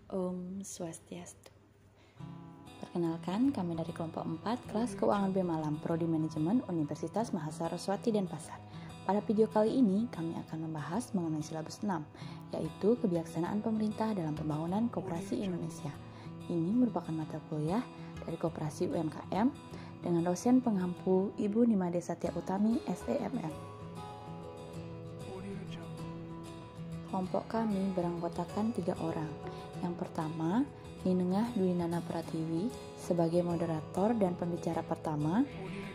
Om Swastiastu. Perkenalkan, kami dari kelompok 4 kelas keuangan B Malam, Prodi Manajemen Universitas Mahasaraswati Denpasar. Pada video kali ini, kami akan membahas mengenai silabus 6, yaitu kebijaksanaan pemerintah dalam pembangunan koperasi Indonesia. Ini merupakan mata kuliah dari koperasi UMKM dengan dosen pengampu Ibu Nimade Satya Utami, SEMM. Kelompok kami beranggotakan 3 orang. Yang pertama, Ninengah Dwi Nana Pratiwi sebagai moderator dan pembicara pertama.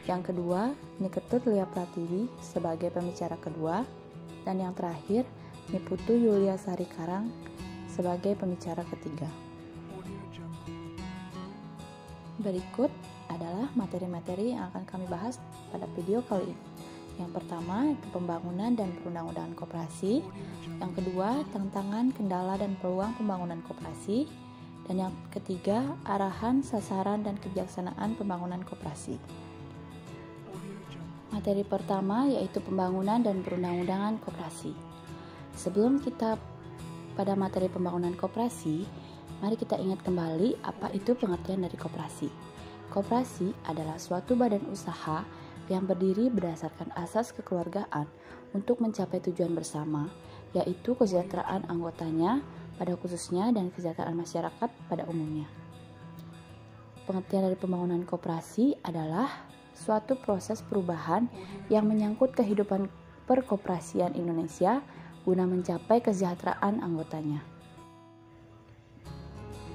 Yang kedua, Niketut Lia Pratiwi sebagai pembicara kedua. Dan yang terakhir, Niputu Yulia Sari Karang sebagai pembicara ketiga. Berikut adalah materi-materi yang akan kami bahas pada video kali ini. Yang pertama, itu pembangunan dan perundang-undangan koperasi. Yang kedua, tantangan, kendala, dan peluang pembangunan koperasi. Dan yang ketiga, arahan, sasaran, dan kebijaksanaan pembangunan koperasi. Materi pertama yaitu pembangunan dan perundang-undangan koperasi. Sebelum kita pada materi pembangunan koperasi, mari kita ingat kembali apa itu pengertian dari koperasi. Koperasi adalah suatu badan usaha yang berdiri berdasarkan asas kekeluargaan untuk mencapai tujuan bersama, yaitu kesejahteraan anggotanya pada khususnya dan kesejahteraan masyarakat pada umumnya. Pengertian dari pembangunan koperasi adalah suatu proses perubahan yang menyangkut kehidupan perkoperasian Indonesia guna mencapai kesejahteraan anggotanya.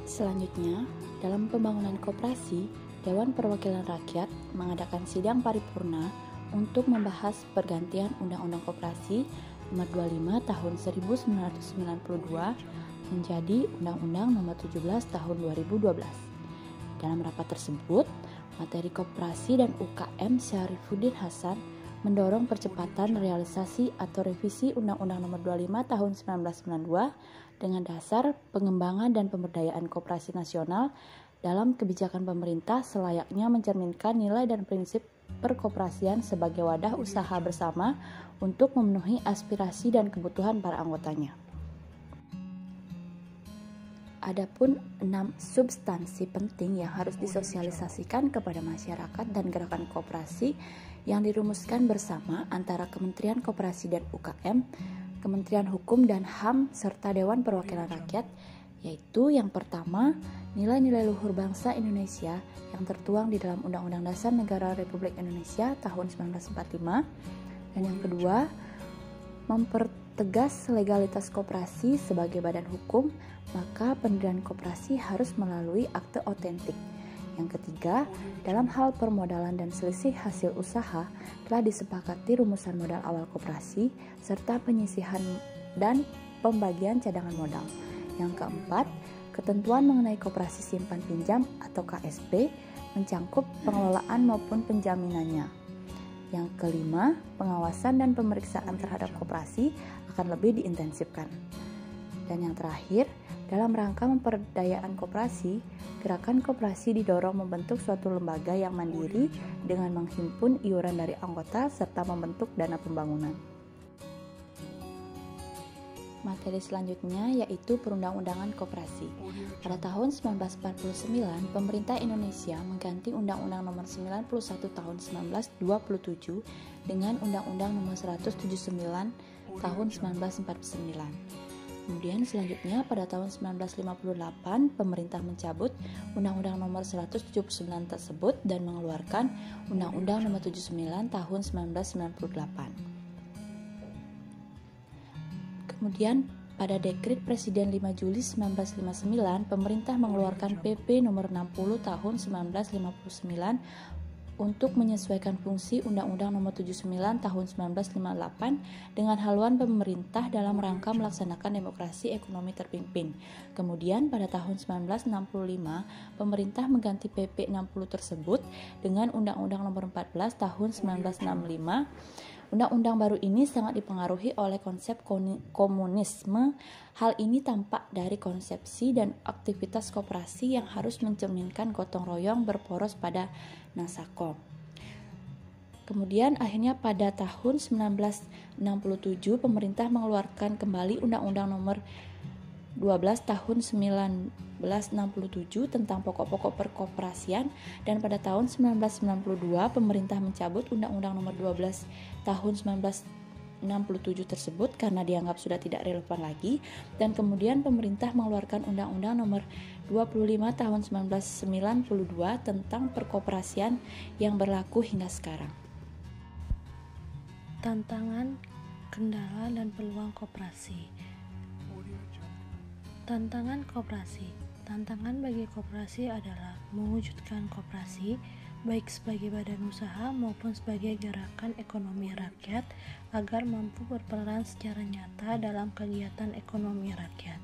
Selanjutnya, dalam pembangunan koperasi, Dewan Perwakilan Rakyat mengadakan sidang paripurna untuk membahas pergantian Undang-Undang Koperasi Nomor 25 Tahun 1992 menjadi Undang-Undang Nomor 17 Tahun 2012. Dalam rapat tersebut, materi koperasi dan UKM Syarifuddin Hasan mendorong percepatan realisasi atau revisi Undang-Undang Nomor 25 Tahun 1992 dengan dasar pengembangan dan pemberdayaan koperasi nasional dalam kebijakan pemerintah selayaknya mencerminkan nilai dan prinsip perkoperasian sebagai wadah usaha bersama untuk memenuhi aspirasi dan kebutuhan para anggotanya. Adapun 6 substansi penting yang harus disosialisasikan kepada masyarakat dan gerakan koperasi yang dirumuskan bersama antara Kementerian Koperasi dan UKM, Kementerian Hukum dan HAM, serta Dewan Perwakilan Rakyat, yaitu yang pertama, nilai-nilai luhur bangsa Indonesia yang tertuang di dalam Undang-Undang Dasar Negara Republik Indonesia tahun 1945, dan yang kedua, mempertegas legalitas koperasi sebagai badan hukum, maka pendirian koperasi harus melalui akte otentik. Yang ketiga, dalam hal permodalan dan selisih hasil usaha telah disepakati rumusan modal awal koperasi serta penyisihan dan pembagian cadangan modal. Yang keempat, ketentuan mengenai koperasi simpan pinjam atau KSP mencangkup pengelolaan maupun penjaminannya. Yang kelima, pengawasan dan pemeriksaan terhadap koperasi akan lebih diintensifkan. Dan yang terakhir, dalam rangka memperdayaan koperasi, gerakan koperasi didorong membentuk suatu lembaga yang mandiri dengan menghimpun iuran dari anggota serta membentuk dana pembangunan. Materi selanjutnya yaitu perundang-undangan koperasi. Pada tahun 1949, pemerintah Indonesia mengganti Undang-Undang Nomor 91 Tahun 1927 dengan Undang-Undang Nomor 179 Tahun 1949. Kemudian selanjutnya pada tahun 1958, pemerintah mencabut Undang-Undang Nomor 179 tersebut dan mengeluarkan Undang-Undang Nomor 79 Tahun 1998. Kemudian pada Dekret Presiden 5 Juli 1959, pemerintah mengeluarkan PP Nomor 60 Tahun 1959 untuk menyesuaikan fungsi Undang-Undang Nomor 79 Tahun 1958 dengan haluan pemerintah dalam rangka melaksanakan demokrasi ekonomi terpimpin. Kemudian pada tahun 1965, pemerintah mengganti PP 60 tersebut dengan Undang-Undang Nomor 14 Tahun 1965. Undang-undang baru ini sangat dipengaruhi oleh konsep komunisme. Hal ini tampak dari konsepsi dan aktivitas koperasi yang harus mencerminkan gotong royong berporos pada Nasakom. Kemudian akhirnya pada tahun 1967 pemerintah mengeluarkan kembali Undang-Undang Nomor 12 tahun 1967 tentang pokok-pokok perkoperasian, dan pada tahun 1992 pemerintah mencabut Undang-Undang Nomor 12 tahun 1967 tersebut karena dianggap sudah tidak relevan lagi, dan kemudian pemerintah mengeluarkan Undang-Undang Nomor 25 tahun 1992 tentang perkoperasian yang berlaku hingga sekarang. Tantangan, kendala, dan peluang koperasi. Tantangan koperasi. Tantangan bagi koperasi adalah mewujudkan koperasi baik sebagai badan usaha maupun sebagai gerakan ekonomi rakyat agar mampu berperan secara nyata dalam kegiatan ekonomi rakyat.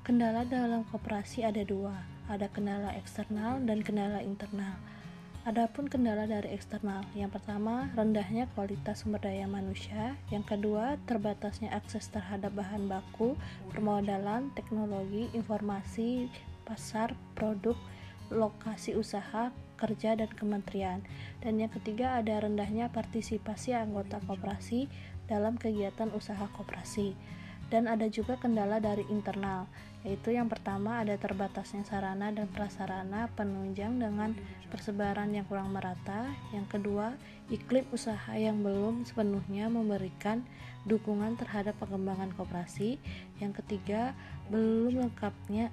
Kendala dalam koperasi ada dua, ada kendala eksternal dan kendala internal. Adapun kendala dari eksternal, yang pertama rendahnya kualitas sumber daya manusia, yang kedua terbatasnya akses terhadap bahan baku, permodalan, teknologi, informasi, pasar, produk, lokasi usaha, kerja, dan kementerian, dan yang ketiga ada rendahnya partisipasi anggota koperasi dalam kegiatan usaha koperasi. Dan ada juga kendala dari internal, yaitu yang pertama ada terbatasnya sarana dan prasarana penunjang dengan persebaran yang kurang merata, yang kedua iklim usaha yang belum sepenuhnya memberikan dukungan terhadap pengembangan koperasi, yang ketiga belum lengkapnya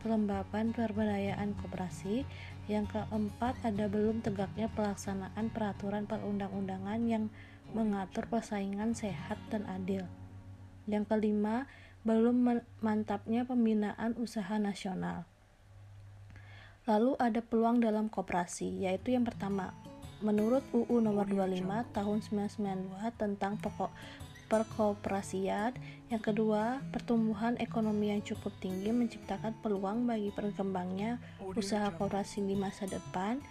kelembapan pemberdayaan koperasi, yang keempat ada belum tegaknya pelaksanaan peraturan perundang-undangan yang mengatur persaingan sehat dan adil. Yang kelima, belum mantapnya pembinaan usaha nasional. Lalu ada peluang dalam koperasi, yaitu yang pertama, menurut UU Nomor 25 Tahun 1992 tentang perkoperasian. Yang kedua, pertumbuhan ekonomi yang cukup tinggi menciptakan peluang bagi berkembangnya usaha koperasi di masa depan.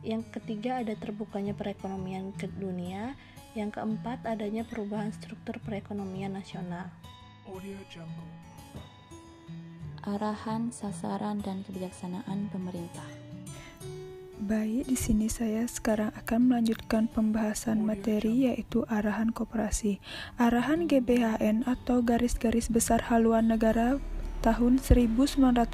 Yang ketiga, ada terbukanya perekonomian ke dunia. Yang keempat, adanya perubahan struktur perekonomian nasional. Arahan, sasaran, dan kebijaksanaan pemerintah. Baik, di sini saya sekarang akan melanjutkan pembahasan materi, yaitu arahan koperasi. Arahan GBHN atau Garis-Garis Besar Haluan Negara tahun 1993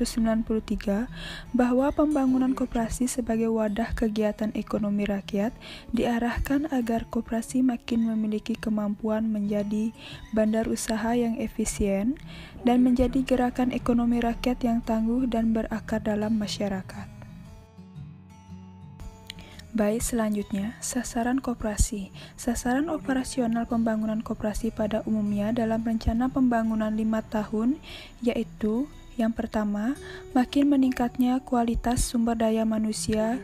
bahwa pembangunan koperasi sebagai wadah kegiatan ekonomi rakyat diarahkan agar koperasi makin memiliki kemampuan menjadi bandar usaha yang efisien dan menjadi gerakan ekonomi rakyat yang tangguh dan berakar dalam masyarakat. Baik, selanjutnya, sasaran koperasi. Sasaran operasional pembangunan koperasi pada umumnya dalam rencana pembangunan 5 tahun, yaitu yang pertama, makin meningkatnya kualitas sumber daya manusia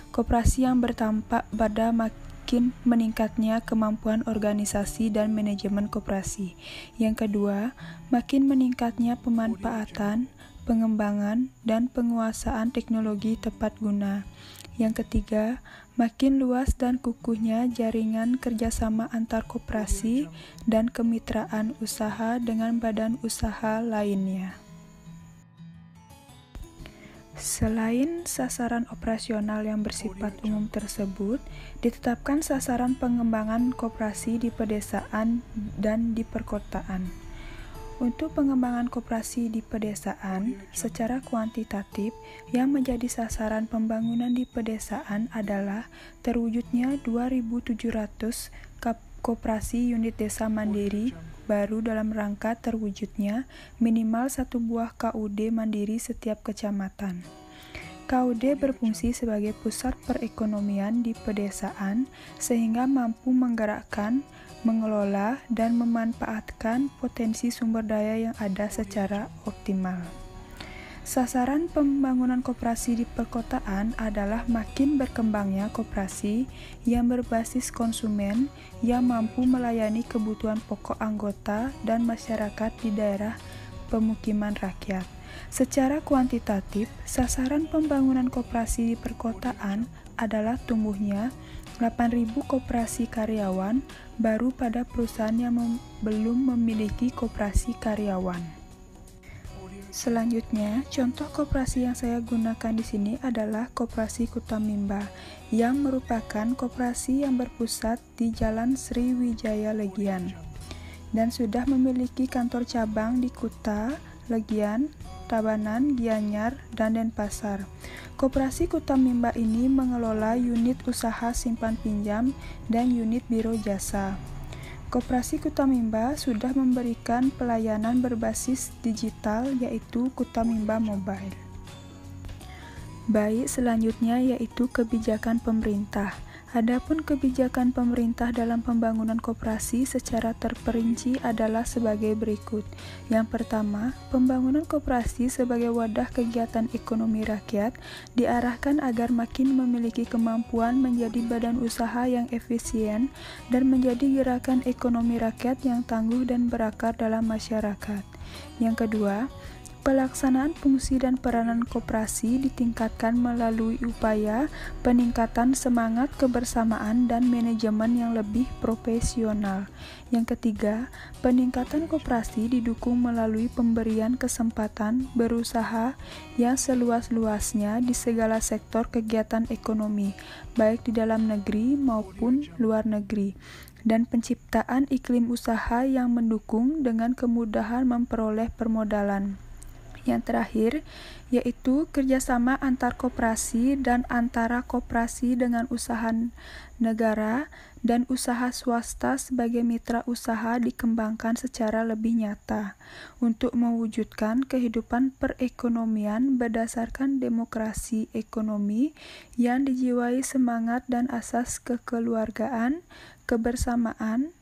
koperasi yang bertampak pada makin meningkatnya kemampuan organisasi dan manajemen koperasi. Yang kedua, makin meningkatnya pemanfaatan, pengembangan, dan penguasaan teknologi tepat guna. Yang ketiga, makin luas dan kukuhnya jaringan kerjasama antar koperasi dan kemitraan usaha dengan badan usaha lainnya. Selain sasaran operasional yang bersifat umum tersebut, ditetapkan sasaran pengembangan koperasi di pedesaan dan di perkotaan. Untuk pengembangan koperasi di pedesaan, secara kuantitatif, yang menjadi sasaran pembangunan di pedesaan adalah terwujudnya 2.700 koperasi unit desa mandiri baru dalam rangka terwujudnya minimal 1 buah KUD mandiri setiap kecamatan. KUD berfungsi sebagai pusat perekonomian di pedesaan sehingga mampu menggerakkan, mengelola, dan memanfaatkan potensi sumber daya yang ada secara optimal. Sasaran pembangunan koperasi di perkotaan adalah makin berkembangnya koperasi yang berbasis konsumen yang mampu melayani kebutuhan pokok anggota dan masyarakat di daerah pemukiman rakyat. Secara kuantitatif, sasaran pembangunan koperasi di perkotaan adalah tumbuhnya 8.000 koperasi karyawan baru pada perusahaan yang belum memiliki koperasi karyawan. Selanjutnya, contoh koperasi yang saya gunakan di sini adalah Koperasi Kutamimba, yang merupakan koperasi yang berpusat di Jalan Sriwijaya Legian. dan sudah memiliki kantor cabang di Kuta, Legian, Tabanan, Gianyar, dan Denpasar. Koperasi Kuta Mimba ini mengelola unit usaha simpan pinjam dan unit biro jasa. Koperasi Kuta Mimba sudah memberikan pelayanan berbasis digital yaitu Kuta Mimba Mobile. Baik, selanjutnya yaitu kebijakan pemerintah. Adapun kebijakan pemerintah dalam pembangunan koperasi secara terperinci adalah sebagai berikut. Yang pertama, pembangunan koperasi sebagai wadah kegiatan ekonomi rakyat diarahkan agar makin memiliki kemampuan menjadi badan usaha yang efisien dan menjadi gerakan ekonomi rakyat yang tangguh dan berakar dalam masyarakat. Yang kedua, pelaksanaan fungsi dan peranan koperasi ditingkatkan melalui upaya peningkatan semangat kebersamaan dan manajemen yang lebih profesional. Yang ketiga, peningkatan koperasi didukung melalui pemberian kesempatan berusaha yang seluas-luasnya di segala sektor kegiatan ekonomi, baik di dalam negeri maupun luar negeri, dan penciptaan iklim usaha yang mendukung dengan kemudahan memperoleh permodalan. Yang terakhir, yaitu kerjasama antar koperasi dan antara koperasi dengan usaha negara dan usaha swasta sebagai mitra usaha dikembangkan secara lebih nyata untuk mewujudkan kehidupan perekonomian berdasarkan demokrasi ekonomi yang dijiwai semangat dan asas kekeluargaan, kebersamaan,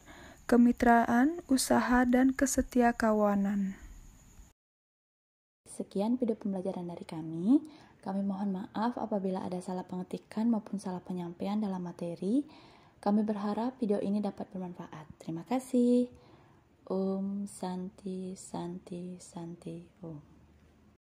kemitraan usaha, dan kesetiakawanan. Sekian video pembelajaran dari kami. Kami mohon maaf apabila ada salah pengetikan maupun salah penyampaian dalam materi. Kami berharap video ini dapat bermanfaat. Terima kasih. Om Santi Santi Santi Om.